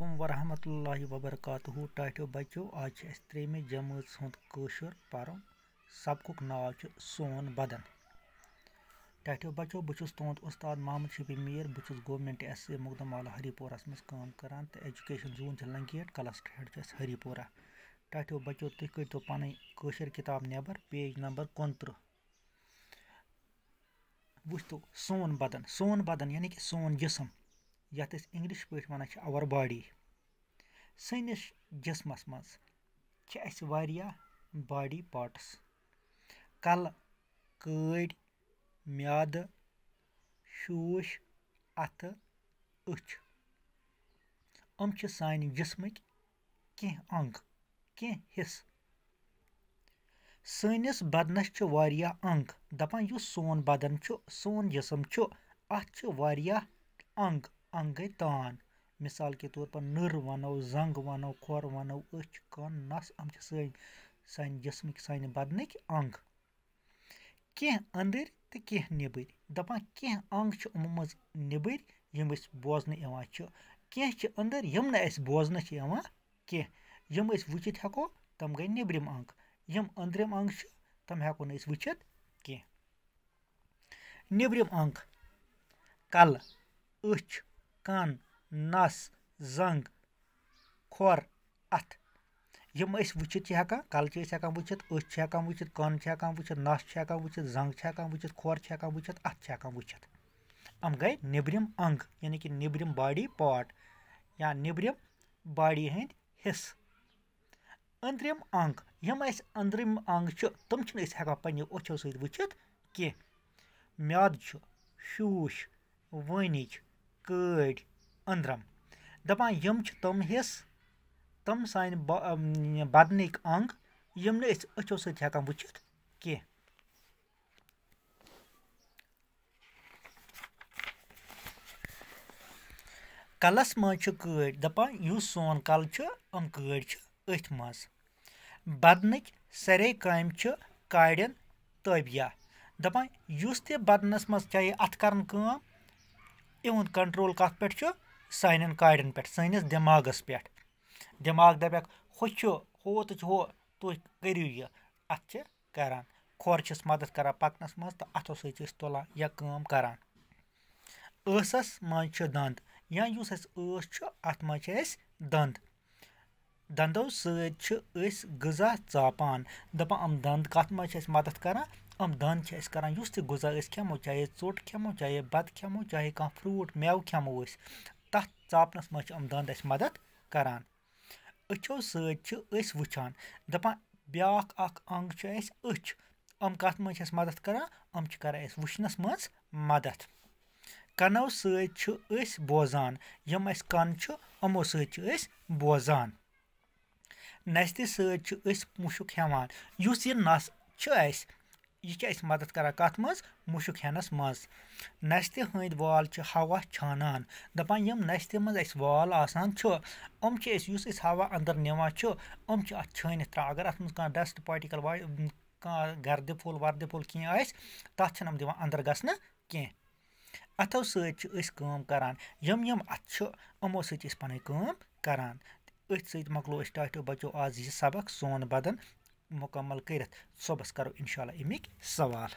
अलैकुम वरहमतुल्लाहि वबरकातुहू टाठियो बच्चों आज त्रेमे जमात हुंद कशुर परन सबकुक नाव सोन बदन। टाठियो बच्चों बहुस तुंद उस्ताद मोहम्मद शफी मीर बहुस गवर्नमेंट एस मुकदम वाला हरिपोरस मज काम करान तो education zone Langate cluster head Haripora. टाठियो बच्चों तुम कड़ो पन कशुर किताब नबर पेज नंबर 29 वो सोन बदन यानी कि सोन जिसम यथ इंग्लिश पे वन आवर बॉडी। सनिस जिसमस मज बॉडी पार्ट्स कल कड़ म्याद शूश अथ अच सान जिस्मक कह अंग कह हिस्स। सनिस बदनस अंग दपान युस सोन बदन सोन जिसम अत अंग अंग गई तान मिसाल के तौर पर नर वनो जंग वनो खोर वनो अच कन नस सान जिस्मक सान बदनक अंग कह अंदर तो कह निबर दपान कह अंग यमो मज निबर यम बोजन कह अंदर यम बोजन कह यम वुचित हेको तम गई निब्रिम अंग यम अंदरिम अंग तम हेको न वुचित कह। निब्रिम अंग कल अच कन नस जंग खोर अथ यम वुचित हेकान कल हेकान वुचित अच हेकान वुचित कन हेकान वुचित नस हेकान वुचित जंग हेकान वुचित खोर हेकान वुचित अथ हेकान वुचित हम गए निब्रिम अंग यानी कि निब्रिम बॉडी पार्ट या निब्रिम बॉडी हंद हिस्स। अंदरिम अंग यम अंदरिम अंग तम हेकान पन्ने अचो सत वुचित कह। म्याद शूश वनिज कड़ अंदरम दपान यम तम हिस्स तम सान बदनक अंग यम अचो सत हेकान वुचित कह। कलस मज कड़ दपान युस सोन कल कड़ अथ मज बदनक सारे काम कड़न ताबिया दपान युस ते बदनस मज चाहे अथ करन काम इहुंद कंट्रोल कत पे सान कड़न पे सनिस दिमागस पे दिमाग दपक हो तो तुम करू यह अथ करान खोर मदद करान पकनस मज तो अथो सत तुलान या काम करान। स मज दंद या युस अत मज दंद दंदो सत गजा चापान दपान हम दंद कत मज मदद करान हम दंद करान युस गजा खेमो चाहे चोट खेमो चाहे बत खेमो चाहे कह फ्रूट मेव खेमो तथ चापनस मज हम दंद मदद करान। अचो सत वुचान दपान ब्या अंग अच हम कत मज मदद करान हम करान वुचनस मज मदद। कनो सत बोजान यम कन यमो सत बोजान। नस्ति सत मुशुक हेवान युस यह नस यह मदद करान कत मज मुशुक हेनस मज। नस्ति हंद वाल हवा छानान दपान यम नस्ति मज वाल आसान युस हवा अंदर निवान अत छानित त्रा अगर अत मज कह डस्ट पार्टिकल कह गर्द फुल वर्द फुल कह तथ दिवान अंदर गसन कह। अथो सत काम करान यम अथ यमो सत पन काम करान। अथ सत मकलो टाठियो बच्चों आज यह सबक सोन बदन मुकम्मल कर सुबस करो इंशाल्लाह अमिक सवाल।